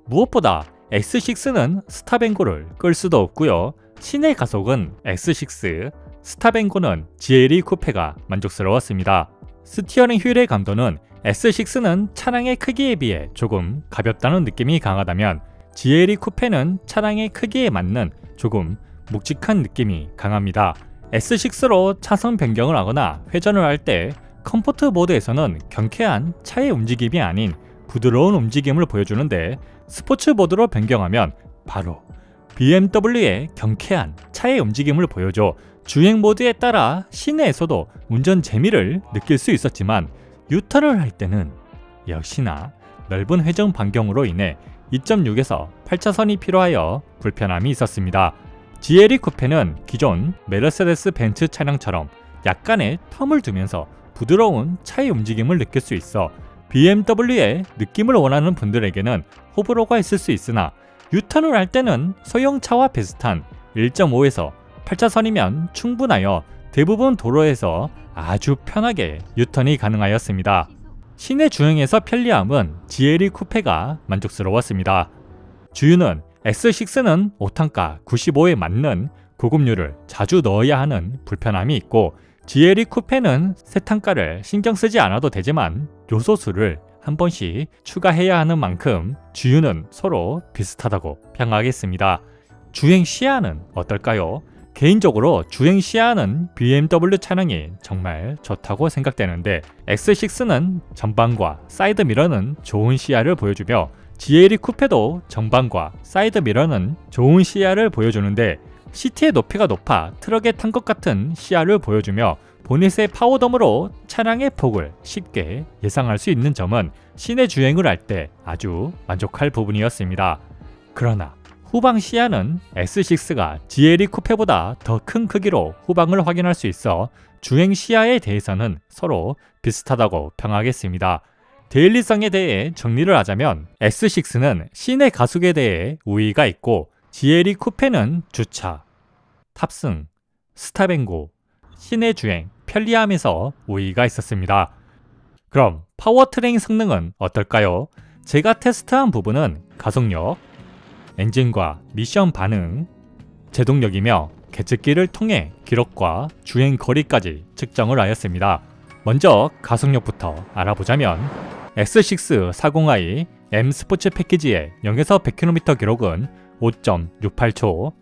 무엇보다 X6는 스탑앤고를 끌 수도 없고요. 시내 가속은 X6, 스탑앤고는 GLE 쿠페가 만족스러웠습니다. 스티어링 휠의 감도는 S6는 차량의 크기에 비해 조금 가볍다는 느낌이 강하다면 GLE 쿠페는 차량의 크기에 맞는 조금 묵직한 느낌이 강합니다. S6로 차선 변경을 하거나 회전을 할 때 컴포트 모드에서는 경쾌한 차의 움직임이 아닌 부드러운 움직임을 보여주는데 스포츠 모드로 변경하면 바로 BMW의 경쾌한 차의 움직임을 보여줘 주행 모드에 따라 시내에서도 운전 재미를 느낄 수 있었지만 유턴을 할 때는 역시나 넓은 회전 반경으로 인해 2.6에서 8차선이 필요하여 불편함이 있었습니다. GLE 쿠페는 기존 메르세데스 벤츠 차량처럼 약간의 텀을 두면서 부드러운 차의 움직임을 느낄 수 있어 BMW의 느낌을 원하는 분들에게는 호불호가 있을 수 있으나 유턴을 할 때는 소형차와 비슷한 1.5에서 8차선이면 충분하여 대부분 도로에서 아주 편하게 유턴이 가능하였습니다. 시내 주행에서 편리함은 GLE 쿠페가 만족스러웠습니다. 주유는 S6는 5탄가 95에 맞는 고급유를 자주 넣어야 하는 불편함이 있고 GLE 쿠페는 세탄가를 신경 쓰지 않아도 되지만 요소수를 한 번씩 추가해야 하는 만큼 주유는 서로 비슷하다고 평하겠습니다. 주행 시야는 어떨까요? 개인적으로 주행 시야는 BMW 차량이 정말 좋다고 생각되는데 X6는 전방과 사이드 미러는 좋은 시야를 보여주며 GLE 쿠페도 전방과 사이드 미러는 좋은 시야를 보여주는데 시트의 높이가 높아 트럭에 탄 것 같은 시야를 보여주며 보닛의 파워덤으로 차량의 폭을 쉽게 예상할 수 있는 점은 시내 주행을 할 때 아주 만족할 부분이었습니다. 그러나 후방 시야는 S6가 GLE 쿠페보다 더 큰 크기로 후방을 확인할 수 있어 주행 시야에 대해서는 서로 비슷하다고 평하겠습니다. 데일리성에 대해 정리를 하자면 S6는 시내 가속에 대해 우위가 있고 GLE 쿠페는 주차, 탑승, 스탑앤고, 시내 주행, 편리함에서 우위가 있었습니다. 그럼 파워트레인 성능은 어떨까요? 제가 테스트한 부분은 가속력, 엔진과 미션 반응, 제동력이며 계측기를 통해 기록과 주행 거리까지 측정을 하였습니다. 먼저 가속력부터 알아보자면 X6 40i M 스포츠 패키지의 0에서 100km 기록은 5.68초,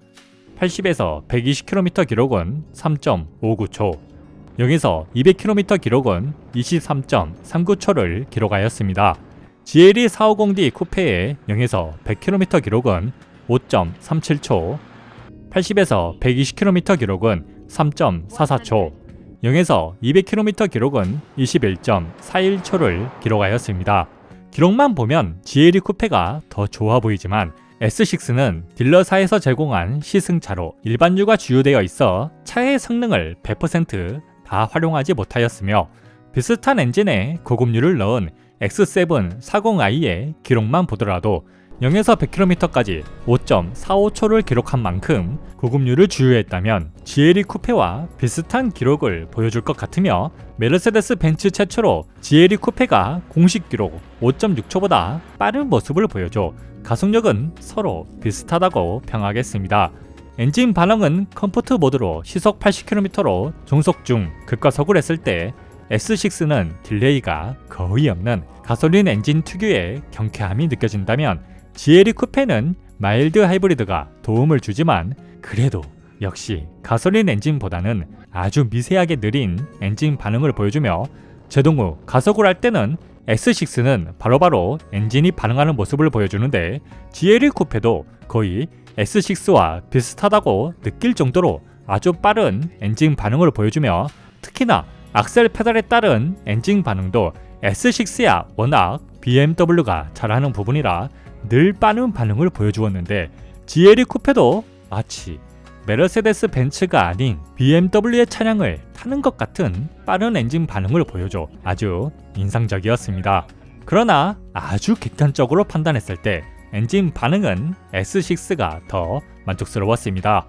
80에서 120km 기록은 3.59초, 0에서 200km 기록은 23.39초를 기록하였습니다. GLE 450D 쿠페의 0에서 100km 기록은 5.37초, 80에서 120km 기록은 3.44초, 0에서 200km 기록은 21.41초를 기록하였습니다. 기록만 보면 GLE 쿠페가 더 좋아 보이지만 S6는 딜러사에서 제공한 시승차로 일반유가 주유되어 있어 차의 성능을 100% 다 활용하지 못하였으며 비슷한 엔진에 고급유를 넣은 X7 40i의 기록만 보더라도 0에서 100km까지 5.45초를 기록한 만큼 고급유를 주유했다면 GLE 쿠페와 비슷한 기록을 보여줄 것 같으며 메르세데스 벤츠 최초로 GLE 쿠페가 공식 기록 5.6초보다 빠른 모습을 보여줘 가속력은 서로 비슷하다고 평하겠습니다. 엔진 반응은 컴포트 모드로 시속 80km로 종속 중 급가속을 했을 때 S6는 딜레이가 거의 없는 가솔린 엔진 특유의 경쾌함이 느껴진다면 GLE 쿠페는 마일드 하이브리드가 도움을 주지만 그래도 역시 가솔린 엔진보다는 아주 미세하게 느린 엔진 반응을 보여주며 제동 후 가속을 할 때는 S6는 바로바로 엔진이 반응하는 모습을 보여주는데 GLE 쿠페도 거의 S6와 비슷하다고 느낄 정도로 아주 빠른 엔진 반응을 보여주며 특히나 악셀 페달에 따른 엔진 반응도 S6야 워낙 BMW가 잘하는 부분이라 늘 빠른 반응을 보여주었는데 GLE 쿠페도 마치 메르세데스 벤츠가 아닌 BMW의 차량을 타는 것 같은 빠른 엔진 반응을 보여줘 아주 인상적이었습니다. 그러나 아주 객관적으로 판단했을 때 엔진 반응은 S6가 더 만족스러웠습니다.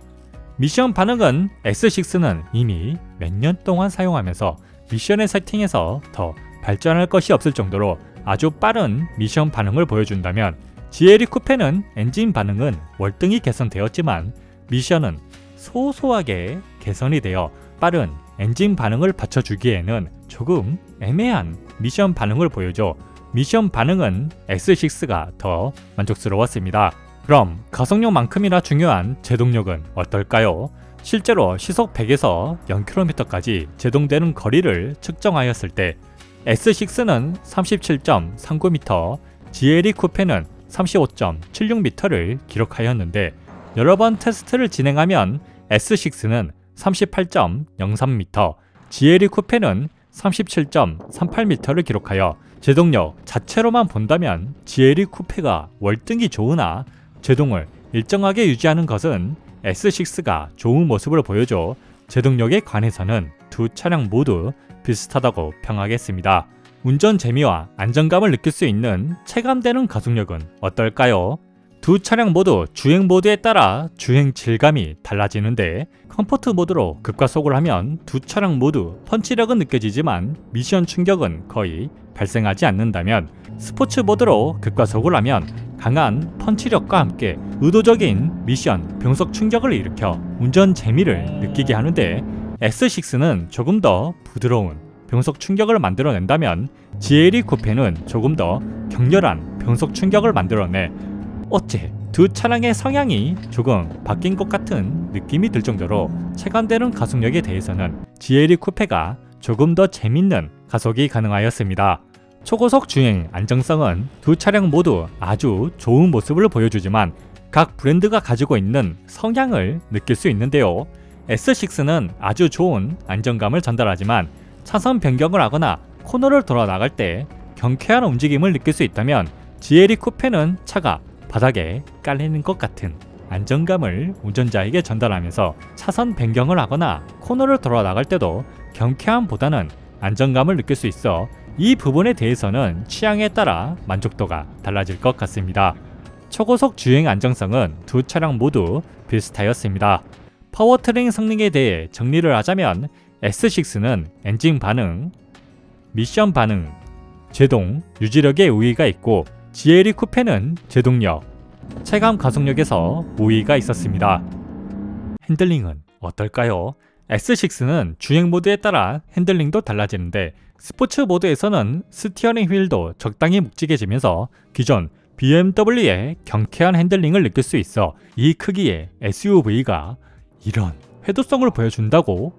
미션 반응은 S6는 이미 몇 년 동안 사용하면서 미션의 세팅에서 더 발전할 것이 없을 정도로 아주 빠른 미션 반응을 보여준다면 GLE 쿠페는 엔진 반응은 월등히 개선되었지만 미션은 소소하게 개선이 되어 빠른 엔진 반응을 받쳐주기에는 조금 애매한 미션 반응을 보여줘 미션 반응은 S6가 더 만족스러웠습니다. 그럼 가속력만큼이나 중요한 제동력은 어떨까요? 실제로 시속 100에서 0km까지 제동되는 거리를 측정하였을 때 S6는 37.39m, GLE 쿠페는 35.76m를 기록하였는데 여러 번 테스트를 진행하면 S6는 38.03m, GLE 쿠페는 37.38m를 기록하여 제동력 자체로만 본다면 GLE 쿠페가 월등히 좋으나 제동을 일정하게 유지하는 것은 S6가 좋은 모습을 보여줘 제동력에 관해서는 두 차량 모두 비슷하다고 평하겠습니다. 운전 재미와 안정감을 느낄 수 있는 체감되는 가속력은 어떨까요? 두 차량 모두 주행 모드에 따라 주행 질감이 달라지는데 컴포트 모드로 급가속을 하면 두 차량 모두 펀치력은 느껴지지만 미션 충격은 거의 발생하지 않는다면 스포츠 모드로 급가속을 하면 강한 펀치력과 함께 의도적인 미션 병속 충격을 일으켜 운전 재미를 느끼게 하는데 S6는 조금 더 부드러운 병속 충격을 만들어낸다면 GLE 쿠페는 조금 더 격렬한 병속 충격을 만들어내 어째 두 차량의 성향이 조금 바뀐 것 같은 느낌이 들 정도로 체감되는 가속력에 대해서는 GLE 쿠페가 조금 더 재밌는 가속이 가능하였습니다. 초고속 주행 안정성은 두 차량 모두 아주 좋은 모습을 보여주지만 각 브랜드가 가지고 있는 성향을 느낄 수 있는데요. S6는 아주 좋은 안정감을 전달하지만 차선 변경을 하거나 코너를 돌아 나갈 때 경쾌한 움직임을 느낄 수 있다면 GLE 쿠페는 차가 바닥에 깔리는 것 같은 안정감을 운전자에게 전달하면서 차선 변경을 하거나 코너를 돌아 나갈 때도 경쾌함보다는 안정감을 느낄 수 있어 이 부분에 대해서는 취향에 따라 만족도가 달라질 것 같습니다. 초고속 주행 안정성은 두 차량 모두 비슷하였습니다. 파워트레인 성능에 대해 정리를 하자면 S6는 엔진 반응, 미션 반응, 제동, 유지력에 우위가 있고 GLE 쿠페는 제동력, 체감 가속력에서 우위가 있었습니다. 핸들링은 어떨까요? S6는 주행 모드에 따라 핸들링도 달라지는데 스포츠 모드에서는 스티어링 휠도 적당히 묵직해지면서 기존 BMW의 경쾌한 핸들링을 느낄 수 있어 이 크기의 SUV가 이런 회도성을 보여준다고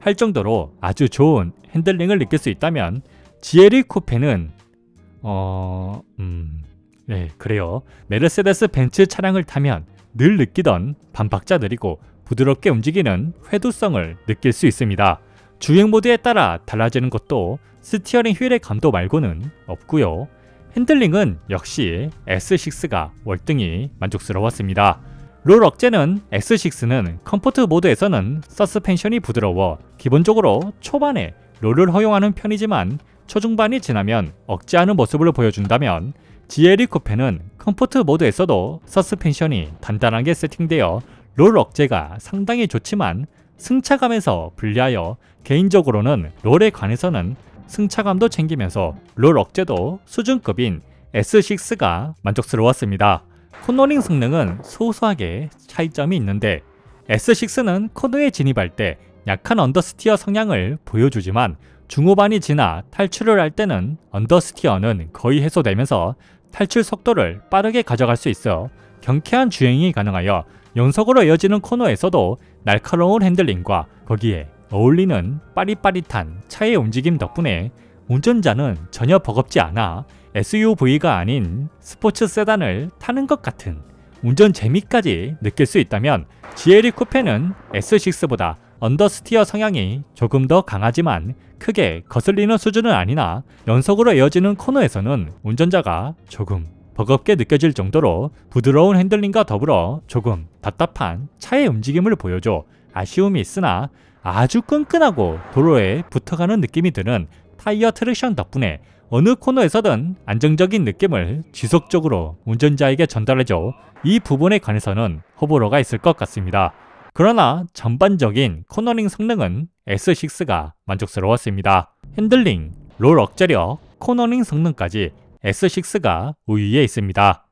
할 정도로 아주 좋은 핸들링을 느낄 수 있다면 GLE 쿠페는 네, 그래요. 메르세데스 벤츠 차량을 타면 늘 느끼던 반박자 느리고 부드럽게 움직이는 회도성을 느낄 수 있습니다. 주행 모드에 따라 달라지는 것도 스티어링 휠의 감도 말고는 없고요. 핸들링은 역시 S6가 월등히 만족스러웠습니다. 롤 억제는 S6는 컴포트 모드에서는 서스펜션이 부드러워 기본적으로 초반에 롤을 허용하는 편이지만 초중반이 지나면 억제하는 모습을 보여준다면 GLE 쿠페는 컴포트 모드에서도 서스펜션이 단단하게 세팅되어 롤 억제가 상당히 좋지만 승차감에서 불리하여 개인적으로는 롤에 관해서는 승차감도 챙기면서 롤 억제도 수준급인 S6가 만족스러웠습니다. 코너링 성능은 소소하게 차이점이 있는데 S6는 코너에 진입할 때 약한 언더스티어 성향을 보여주지만 중후반이 지나 탈출을 할 때는 언더스티어는 거의 해소되면서 탈출 속도를 빠르게 가져갈 수 있어 경쾌한 주행이 가능하여 연속으로 이어지는 코너에서도 날카로운 핸들링과 거기에 어울리는 빠릿빠릿한 차의 움직임 덕분에 운전자는 전혀 버겁지 않아 SUV가 아닌 스포츠 세단을 타는 것 같은 운전 재미까지 느낄 수 있다면 GLE 쿠페는 S6보다 언더스티어 성향이 조금 더 강하지만 크게 거슬리는 수준은 아니나 연속으로 이어지는 코너에서는 운전자가 조금 버겁게 느껴질 정도로 부드러운 핸들링과 더불어 조금 답답한 차의 움직임을 보여줘 아쉬움이 있으나 아주 끈끈하고 도로에 붙어가는 느낌이 드는 타이어 트랙션 덕분에 어느 코너에서든 안정적인 느낌을 지속적으로 운전자에게 전달해줘 이 부분에 관해서는 호불호가 있을 것 같습니다. 그러나 전반적인 코너링 성능은 S6가 만족스러웠습니다. 핸들링, 롤 억제력, 코너링 성능까지 S6가 우위에 있습니다.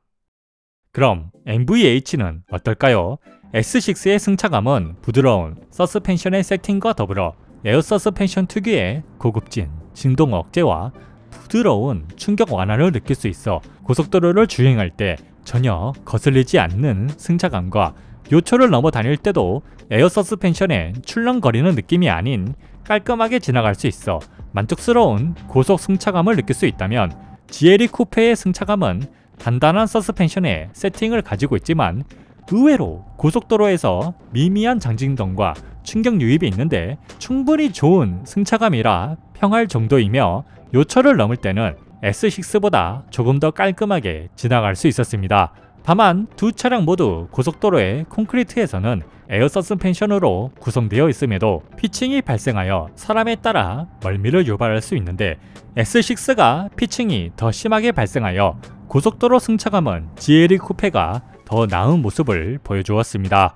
그럼 MVH는 어떨까요? S6의 승차감은 부드러운 서스펜션의 세팅과 더불어 에어 서스펜션 특유의 고급진 진동 억제와 부드러운 충격 완화를 느낄 수 있어 고속도로를 주행할 때 전혀 거슬리지 않는 승차감과 요철을 넘어 다닐 때도 에어 서스펜션의 출렁거리는 느낌이 아닌 깔끔하게 지나갈 수 있어 만족스러운 고속 승차감을 느낄 수 있다면 GLE 쿠페의 승차감은 단단한 서스펜션의 세팅을 가지고 있지만 의외로 고속도로에서 미미한 장진동과 충격 유입이 있는데 충분히 좋은 승차감이라 평할 정도이며 요철을 넘을 때는 S6보다 조금 더 깔끔하게 지나갈 수 있었습니다. 다만 두 차량 모두 고속도로의 콘크리트에서는 에어 서스펜션으로 구성되어 있음에도 피칭이 발생하여 사람에 따라 멀미를 유발할 수 있는데 S6가 피칭이 더 심하게 발생하여 고속도로 승차감은 GLE 쿠페가 더 나은 모습을 보여주었습니다.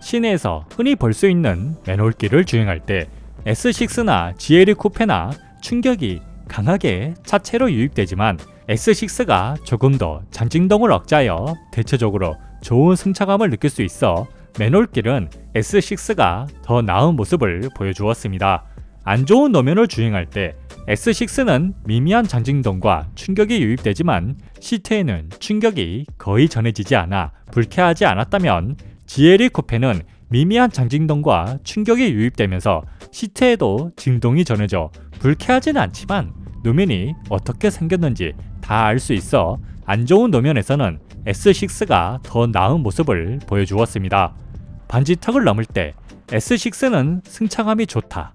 시내에서 흔히 볼 수 있는 맨홀길을 주행할 때 S6나 GLE 쿠페나 충격이 강하게 차체로 유입되지만 S6가 조금 더 장진동을 억제하여 대체적으로 좋은 승차감을 느낄 수 있어 맨홀길은 S6가 더 나은 모습을 보여주었습니다. 안 좋은 노면을 주행할 때 S6는 미미한 장진동과 충격이 유입되지만 시트에는 충격이 거의 전해지지 않아 불쾌하지 않았다면 GLE 쿠페는 미미한 장진동과 충격이 유입되면서 시트에도 진동이 전해져 불쾌하지는 않지만 노면이 어떻게 생겼는지 다 알 수 있어 안 좋은 노면에서는 S6가 더 나은 모습을 보여주었습니다. 반지턱을 넘을 때 S6는 승차감이 좋다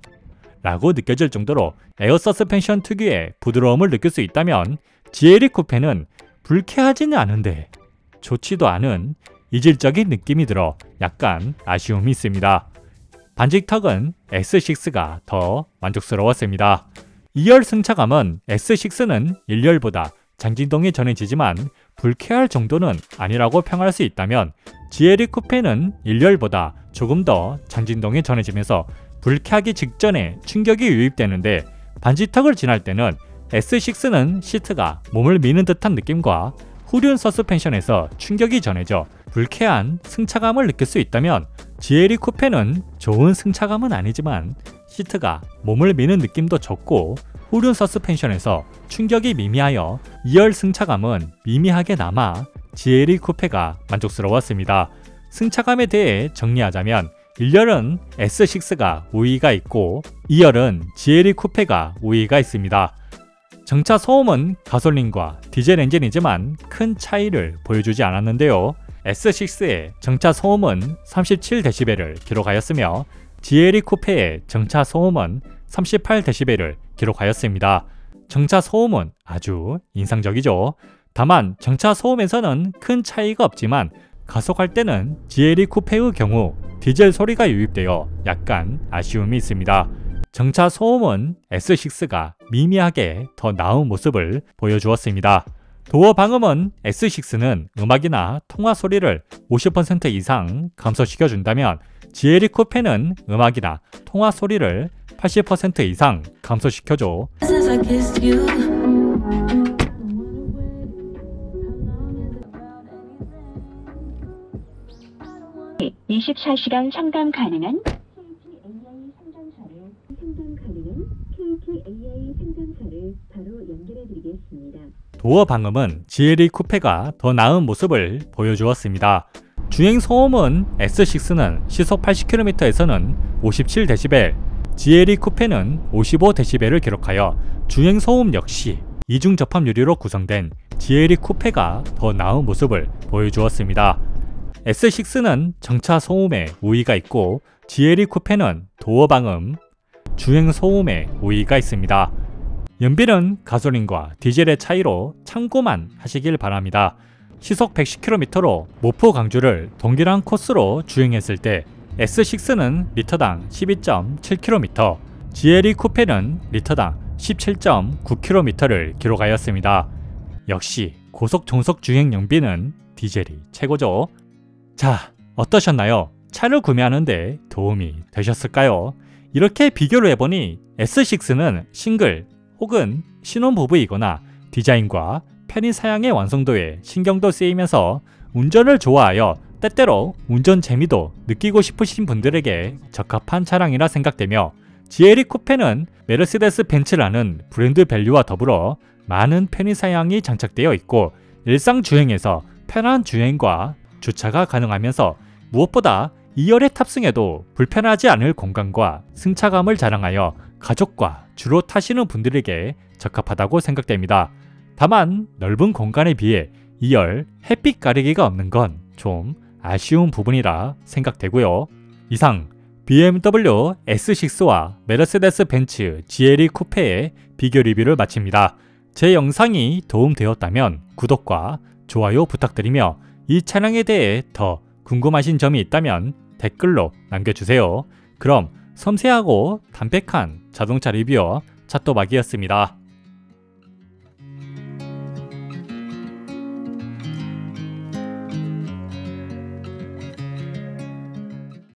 라고 느껴질 정도로 에어 서스펜션 특유의 부드러움을 느낄 수 있다면 GLE 쿠페는 불쾌하지는 않은데 좋지도 않은 이질적인 느낌이 들어 약간 아쉬움이 있습니다. 반지턱은 S6가 더 만족스러웠습니다. 2열 승차감은 S6는 1열보다 장진동이 전해지지만 불쾌할 정도는 아니라고 평할 수 있다면 GLE 쿠페는 1열보다 조금 더 장진동이 전해지면서 불쾌하기 직전에 충격이 유입되는데 반지턱을 지날 때는 S6는 시트가 몸을 미는 듯한 느낌과 후륜 서스펜션에서 충격이 전해져 불쾌한 승차감을 느낄 수 있다면 GLE 쿠페는 좋은 승차감은 아니지만 시트가 몸을 미는 느낌도 적고 후륜 서스펜션에서 충격이 미미하여 2열 승차감은 미미하게 남아 GLE 쿠페가 만족스러웠습니다. 승차감에 대해 정리하자면 1열은 S6가 우위가 있고 2열은 GLE 쿠페가 우위가 있습니다. 정차 소음은 가솔린과 디젤 엔진이지만 큰 차이를 보여주지 않았는데요. S6의 정차 소음은 37dB를 기록하였으며 GLE 쿠페의 정차 소음은 38dB를 기록하였습니다. 정차 소음은 아주 인상적이죠. 다만 정차 소음에서는 큰 차이가 없지만 가속할 때는 GLE 쿠페의 경우 디젤 소리가 유입되어 약간 아쉬움이 있습니다. 정차 소음은 S6가 미미하게 더 나은 모습을 보여주었습니다. 도어 방음은 S6는 음악이나 통화 소리를 50% 이상 감소시켜준다면 GLE 쿠페는 음악이나 통화 소리를 80% 이상 감소시켜줘. Since I kissed you. 24시간 상담 가능한 KTAI 상담사를 바로 연결해드리겠습니다. 도어 방음은 GLE 쿠페가 더 나은 모습을 보여주었습니다. 주행 소음은 S6는 시속 80km에서는 57dB, GLE 쿠페는 55dB를 기록하여 주행 소음 역시 이중 접합 유리로 구성된 GLE 쿠페가 더 나은 모습을 보여주었습니다. S6는 정차 소음에 우위가 있고 GLE 쿠페는 도어 방음, 주행 소음에 우위가 있습니다. 연비는 가솔린과 디젤의 차이로 참고만 하시길 바랍니다. 시속 110km로 목포 광주를 동일한 코스로 주행했을 때 S6는 리터당 12.7km, GLE 쿠페는 리터당 17.9km를 기록하였습니다. 역시 고속 정속 주행 연비는 디젤이 최고죠. 자, 어떠셨나요? 차를 구매하는데 도움이 되셨을까요? 이렇게 비교를 해보니 S6는 싱글 혹은 신혼부부이거나 디자인과 편의 사양의 완성도에 신경도 쓰이면서 운전을 좋아하여 때때로 운전 재미도 느끼고 싶으신 분들에게 적합한 차량이라 생각되며, GLE 쿠페는 메르세데스 벤츠라는 브랜드 밸류와 더불어 많은 편의 사양이 장착되어 있고 일상 주행에서 편한 주행과 주차가 가능하면서 무엇보다 2열에 탑승해도 불편하지 않을 공간과 승차감을 자랑하여 가족과 주로 타시는 분들에게 적합하다고 생각됩니다. 다만 넓은 공간에 비해 2열 햇빛 가리개가 없는 건 좀 아쉬운 부분이라 생각되고요. 이상 BMW S6와 메르세데스 벤츠 GLE 쿠페의 비교 리뷰를 마칩니다. 제 영상이 도움되었다면 구독과 좋아요 부탁드리며 이 차량에 대해 더 궁금하신 점이 있다면 댓글로 남겨주세요. 그럼 섬세하고 담백한 자동차 리뷰어 차또박이었습니다.